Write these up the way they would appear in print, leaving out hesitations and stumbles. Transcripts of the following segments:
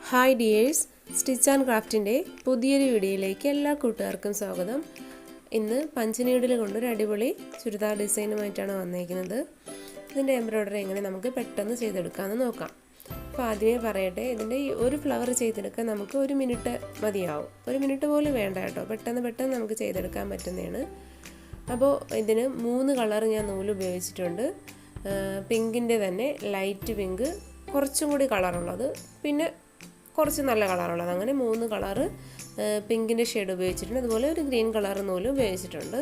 Hi dears, stitch and ക്രാഫ്റ്റിൻ്റെ പുതിയൊരു വീഡിയോയിലേക്ക് എല്ലാ കൂട്ടുകാർക്കും സ്വാഗതം. ഇന്ന് പഞ്ച് നീഡിൽ കൊണ്ടൊരു അടിപൊളി ചുരിദാർ ഡിസൈനുമായിട്ടാണ് വന്നിരിക്കുന്നത്. ഇതിൻ്റെ എംബ്രോയ്ഡറി എങ്ങനെ നമുക്ക് പെട്ടെന്ന് ചെയ്തെടുക്കാമെന്ന് നോക്കാം. അപ്പോൾ ആദ്യമേ പറയട്ടെ, ഇതിൻ്റെ ഈ ഒരു ഫ്ലവർ ചെയ്തെടുക്കാൻ നമുക്ക് 1 മിനിറ്റ് മതിയാവും. 1 മിനിറ്റ് പോലും വേണ്ട കേട്ടോ, പെട്ടെന്ന് നമുക്ക് ചെയ്തെടുക്കാൻ പറ്റുന്നതാണ്. അപ്പോൾ ഇതിന് 3 കളർ ഞാൻ നൂല് ഉപയോഗിച്ചിട്ടുണ്ട്. പിങ്കിൻ്റെ തന്നെ ലൈറ്റ് പിങ്ക്, കുറച്ചും കൂടി കളറുള്ളത്, പിന്നെ കുറച്ച് നല്ല കളറുള്ളത്, അങ്ങനെ 3 കളറ് പിങ്കിൻ്റെ ഷെയ്ഡ് ഉപയോഗിച്ചിട്ടുണ്ട്. അതുപോലെ ഒരു ഗ്രീൻ കളർ നൂല് ഉപയോഗിച്ചിട്ടുണ്ട്.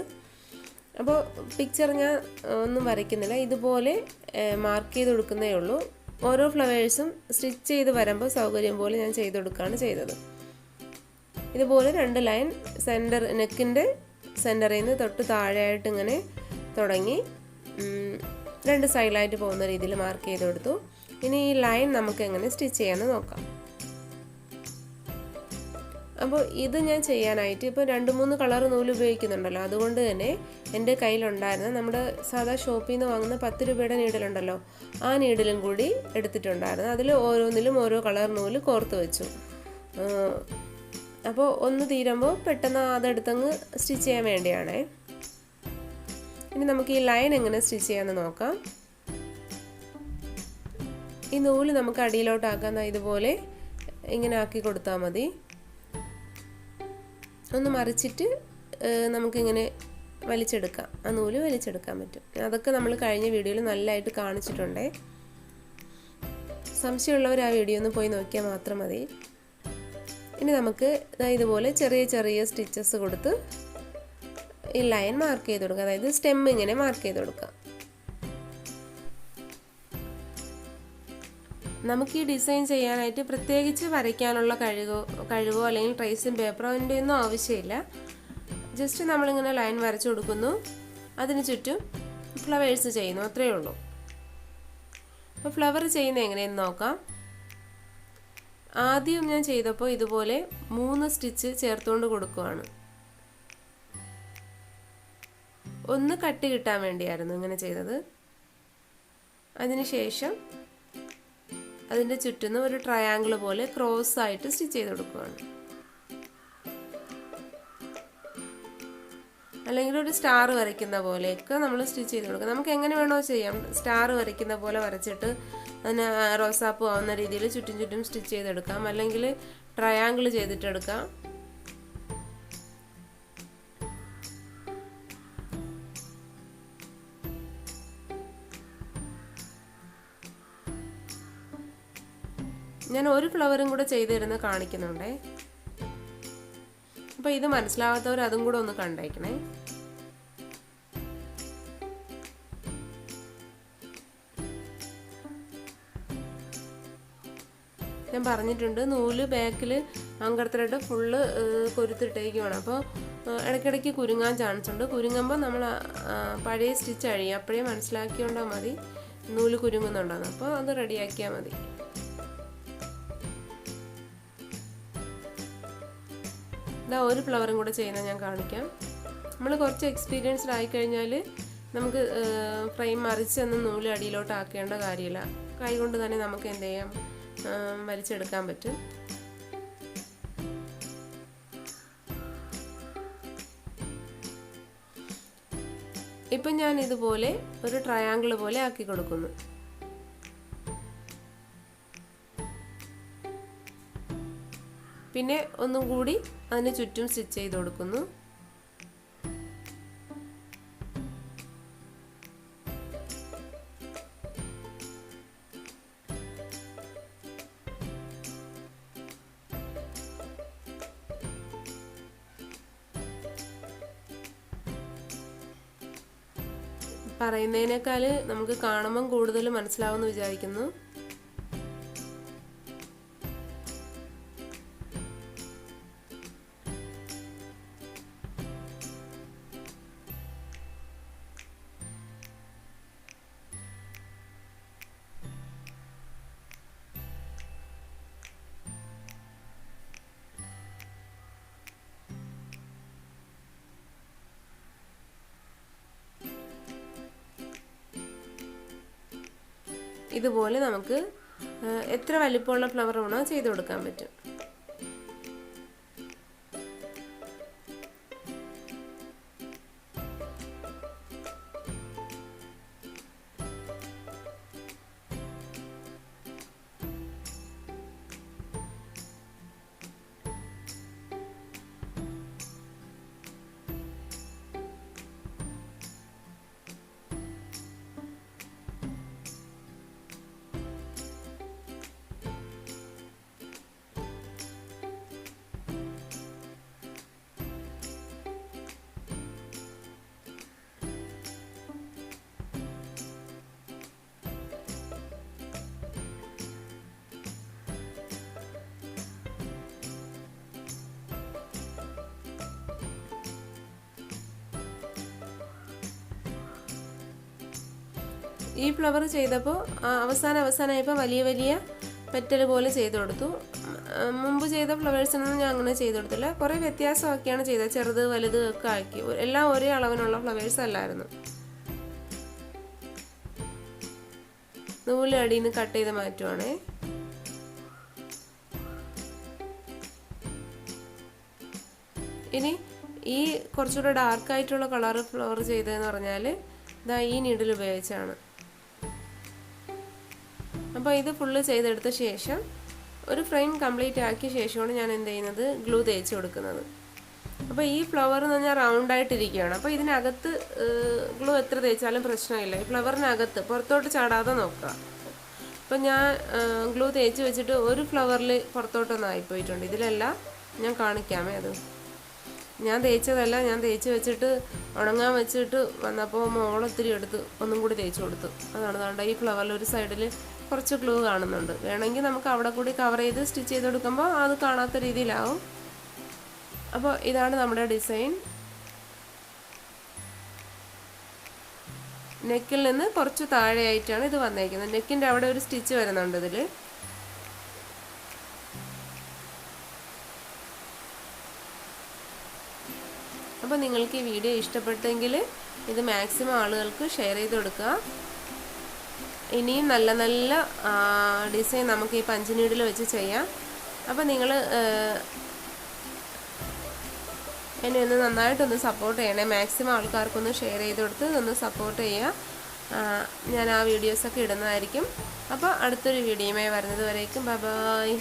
അപ്പോൾ പിക്ചർ ഞാൻ ഒന്നും വരയ്ക്കുന്നില്ല, ഇതുപോലെ മാർക്ക് ചെയ്ത് കൊടുക്കുന്നേ ഉള്ളൂ. ഓരോ ഫ്ലവേഴ്സും സ്റ്റിച്ച് ചെയ്ത് വരുമ്പോൾ സൗകര്യം പോലെ ഞാൻ ചെയ്ത് കൊടുക്കുകയാണ് ചെയ്തത്. ഇതുപോലെ 2 ലൈൻ സെൻറ്റർ നെക്കിൻ്റെ സെൻറ്ററിൽ നിന്ന് തൊട്ട് താഴെയായിട്ട് ഇങ്ങനെ തുടങ്ങി 2 സൈഡിലായിട്ട് പോകുന്ന രീതിയിൽ മാർക്ക് ചെയ്ത് കൊടുത്തു. ഇനി ഈ ലൈൻ നമുക്ക് എങ്ങനെ സ്റ്റിച്ച് ചെയ്യാമെന്ന് നോക്കാം. അപ്പോൾ ഇത് ഞാൻ ചെയ്യാനായിട്ട് ഇപ്പോൾ 2-3 കളർ നൂല് ഉപയോഗിക്കുന്നുണ്ടല്ലോ, അതുകൊണ്ട് തന്നെ എൻ്റെ കയ്യിലുണ്ടായിരുന്ന നമ്മുടെ സാധാ ഷോപ്പിൽ നിന്ന് വാങ്ങുന്ന 10 രൂപയുടെ നീഡിലുണ്ടല്ലോ, ആ നീഡിലും കൂടി എടുത്തിട്ടുണ്ടായിരുന്നു. അതിൽ ഓരോന്നിലും ഓരോ കളർ നൂല് കോർത്ത് വെച്ചു. അപ്പോൾ ഒന്ന് തീരുമ്പോൾ പെട്ടെന്ന് അതെടുത്തങ്ങ് സ്റ്റിച്ച് ചെയ്യാൻ വേണ്ടിയാണേ. ഇനി നമുക്ക് ഈ ലൈൻ എങ്ങനെ സ്റ്റിച്ച് ചെയ്യാമെന്ന് നോക്കാം. ഈ നൂല് നമുക്ക് അടിയിലോട്ടാക്കാൻ ഇതുപോലെ ഇങ്ങനെ ആക്കി കൊടുത്താൽ മതി. ഒന്ന് മറിച്ചിട്ട് നമുക്കിങ്ങനെ വലിച്ചെടുക്കാം, ആ നൂല് വലിച്ചെടുക്കാൻ പറ്റും. അതൊക്കെ നമ്മൾ കഴിഞ്ഞ വീഡിയോയിൽ നല്ലതായിട്ട് കാണിച്ചിട്ടുണ്ടേ. സംശയമുള്ളവർ ആ വീഡിയോ ഒന്ന് പോയി നോക്കിയാൽ മാത്രം മതി. ഇനി നമുക്ക് ഇതുപോലെ ചെറിയ സ്റ്റിച്ചസ് കൊടുത്ത് ഈ ലൈൻ മാർക്ക് ചെയ്ത് കൊടുക്കുക, അതായത് സ്റ്റെം ഇങ്ങനെ മാർക്ക് ചെയ്ത് കൊടുക്കുക. നമുക്ക് ഈ ഡിസൈൻ ചെയ്യാനായിട്ട് പ്രത്യേകിച്ച് വരയ്ക്കാനുള്ള കഴിവോ അല്ലെങ്കിൽ ട്രേസിങ് പേപ്പറോ അതിൻ്റെ ഒന്നും ആവശ്യമില്ല. ജസ്റ്റ് നമ്മളിങ്ങനെ ലൈൻ വരച്ചു കൊടുക്കുന്നു, അതിന് ചുറ്റും ഫ്ലവേഴ്സ് ചെയ്യുന്നു, അത്രയേ ഉള്ളൂ. അപ്പോൾ ഫ്ലവർ ചെയ്യുന്നത് എങ്ങനെയെന്ന് നോക്കാം. ആദ്യം ഞാൻ ചെയ്തപ്പോൾ ഇതുപോലെ 3 സ്റ്റിച്ച് ചേർത്തുകൊണ്ട് കൊടുക്കുകയാണ്. ഒന്ന് കട്ട് കിട്ടാൻ വേണ്ടിയായിരുന്നു ഇങ്ങനെ ചെയ്തത്. അതിനുശേഷം അതിൻ്റെ ചുറ്റും ഒരു ട്രയാങ്കിൾ പോലെ ക്രോസ് ആയിട്ട് സ്റ്റിച്ച് ചെയ്ത് കൊടുക്കുകയാണ്. അല്ലെങ്കിൽ ഒരു സ്റ്റാർ വരയ്ക്കുന്ന പോലെയൊക്കെ നമ്മൾ സ്റ്റിച്ച് ചെയ്ത് കൊടുക്കുക. നമുക്ക് എങ്ങനെ വേണോ ചെയ്യാം. സ്റ്റാർ വരയ്ക്കുന്ന പോലെ വരച്ചിട്ട് അതിന് റോസാപ്പൂ ആവുന്ന രീതിയിൽ ചുറ്റും സ്റ്റിച്ച് ചെയ്തെടുക്കാം, അല്ലെങ്കിൽ ട്രയാങ്കിൾ ചെയ്തിട്ടെടുക്കാം. ഞാൻ ഒരു ഫ്ലവറും കൂടെ ചെയ്ത് തരുന്നത് കാണിക്കുന്നുണ്ടേ. അപ്പോൾ ഇത് മനസ്സിലാവാത്തവർ അതും കൂടെ ഒന്ന് കണ്ടേക്കണേ. ഞാൻ പറഞ്ഞിട്ടുണ്ട്, നൂല് ബാക്കിൽ അങ്കടത്തിലിട്ട് ഫുള്ള് കൊരുത്തിട്ടേക്കുവാണ്. അപ്പോൾ ഇടയ്ക്കിടയ്ക്ക് കുരുങ്ങാൻ ചാൻസ് ഉണ്ട്. കുരുങ്ങുമ്പോൾ നമ്മൾ പഴയ സ്റ്റിച്ച് അഴിയും, അപ്പോഴേ മനസ്സിലാക്കിയോണ്ടാൽ മതി നൂല് കുരുങ്ങുന്നുണ്ടെന്ന്. അപ്പോൾ അത് റെഡിയാക്കിയാൽ മതി. ഒരു ഫ്ലവറും കൂടെ ചെയ്യുന്നത് ഞാൻ കാണിക്കാം. നമ്മൾ കുറച്ച് എക്സ്പീരിയൻസ്ഡ് ആയിക്കഴിഞ്ഞാൽ നമുക്ക് ഫ്രെയിം മറിച്ചൊന്നും നൂല് അടിയിലോട്ട് ആക്കേണ്ട കാര്യമില്ല. കൈ കൊണ്ട് തന്നെ നമുക്ക് എന്ത് ചെയ്യാം, വലിച്ചെടുക്കാൻ പറ്റും. ഇപ്പം ഞാൻ ഇതുപോലെ ഒരു ട്രയാങ്കിൾ പോലെ ആക്കി കൊടുക്കുന്നു. പിന്നെ ഒന്നും കൂടി അതിന് ചുറ്റും സ്റ്റിച്ച് ചെയ്ത് കൊടുക്കുന്നു. പറയുന്നതിനേക്കാൾ നമുക്ക് കാണുമ്പം കൂടുതൽ മനസ്സിലാവുമെന്ന് വിചാരിക്കുന്നു. ഇതുപോലെ നമുക്ക് എത്ര വലിപ്പമുള്ള ഫ്ലവർ വേണോ ചെയ്ത് കൊടുക്കാൻ പറ്റും. ഈ ഫ്ലവർ ചെയ്തപ്പോൾ അവസാനമായപ്പോൾ വലിയ വലിയ പെറ്റൽ പോലെ ചെയ്ത് കൊടുത്തു. മുമ്പ് ചെയ്ത ഫ്ലവേഴ്സിനൊന്നും ഞാൻ അങ്ങനെ ചെയ്ത് കൊടുത്തില്ല. കുറേ വ്യത്യാസമൊക്കെയാണ് ചെയ്തത്. ചെറുത് വലുത് ഒക്കെ ആക്കി. എല്ലാം ഒരേ അളവിനുള്ള ഫ്ലവേഴ്സ് അല്ലായിരുന്നു. നൂല് അടിയിൽ നിന്ന് കട്ട് ചെയ്ത് മാറ്റുവാണേ. ഇനി ഈ കുറച്ചുകൂടെ ഡാർക്കായിട്ടുള്ള കളർ ഫ്ലവർ ചെയ്തതെന്ന് പറഞ്ഞാൽ ഇതാ ഈ നീഡിൽ ഉപയോഗിച്ചാണ്. അപ്പോൾ ഇത് ഫുള്ള് ചെയ്തെടുത്ത ശേഷം ഒരു ഫ്രെയിം കംപ്ലീറ്റ് ആക്കിയ ശേഷമാണ് ഞാൻ എന്ത് ചെയ്യുന്നത്, ഗ്ലൂ തേച്ച് കൊടുക്കുന്നത്. അപ്പോൾ ഈ ഫ്ലവർ എന്ന് പറഞ്ഞാൽ റൗണ്ടായിട്ടിരിക്കുകയാണ്. അപ്പോൾ ഇതിനകത്ത് ഗ്ലൂ എത്ര തേച്ചാലും പ്രശ്നമില്ല. ഈ ഫ്ലവറിനകത്ത് പുറത്തോട്ട് ചാടാതെ നോക്കുക. അപ്പോൾ ഞാൻ ഗ്ലൂ തേച്ച് വെച്ചിട്ട് ഒരു ഫ്ലവറിൽ പുറത്തോട്ടൊന്നും ആയിപ്പോയിട്ടുണ്ട്. ഇതിലെല്ലാം ഞാൻ കാണിക്കാമേ. അത് ഞാൻ തേച്ചതല്ല, ഞാൻ തേച്ച് വെച്ചിട്ട് ഉണങ്ങാൻ വെച്ചിട്ട് വന്നപ്പോൾ മോളൊത്തിരി എടുത്ത് ഒന്നും കൂടി തേച്ച് കൊടുത്തു. അതാണ് അതുകൊണ്ട് ഈ ഫ്ലവറിൽ ഒരു സൈഡിൽ കുറച്ച് ഗ്ലൂ കാണുന്നുണ്ട്. വേണമെങ്കിൽ നമുക്ക് അവിടെ കൂടി കവർ ചെയ്ത് സ്റ്റിച്ച് ചെയ്ത് കൊടുക്കുമ്പോൾ അത് കാണാത്ത രീതിയിലാവും. അപ്പോൾ ഇതാണ് നമ്മുടെ ഡിസൈൻ. നെക്കിൽ നിന്ന് കുറച്ച് താഴെയായിട്ടാണ് ഇത് വന്നേക്കുന്നത്. നെക്കിൻ്റെ അവിടെ ഒരു സ്റ്റിച്ച് വരുന്നുണ്ട് ഇതിൽ. അപ്പോൾ നിങ്ങൾക്ക് ഈ വീഡിയോ ഇഷ്ടപ്പെട്ടെങ്കിൽ ഇത് മാക്സിമം ആളുകൾക്ക് ഷെയർ ചെയ്ത് കൊടുക്കുക. ഇനിയും നല്ല നല്ല ഡിസൈൻ നമുക്ക് ഈ പഞ്ച് നീഡിൽ വെച്ച് ചെയ്യാം. അപ്പോൾ നിങ്ങൾ എന്നെ ഒന്ന് നന്നായിട്ടൊന്ന് സപ്പോർട്ട് ചെയ്യണേ. മാക്സിമം ആൾക്കാർക്കൊന്ന് ഷെയർ ചെയ്ത് കൊടുത്ത് ഒന്ന് സപ്പോർട്ട് ചെയ്യുക. ഞാൻ ആ വീഡിയോസൊക്കെ ഇടുന്നതായിരിക്കും. അപ്പോൾ അടുത്തൊരു വീഡിയോയുമായി വരുന്നത് വരേക്കും ബൈ ബൈ.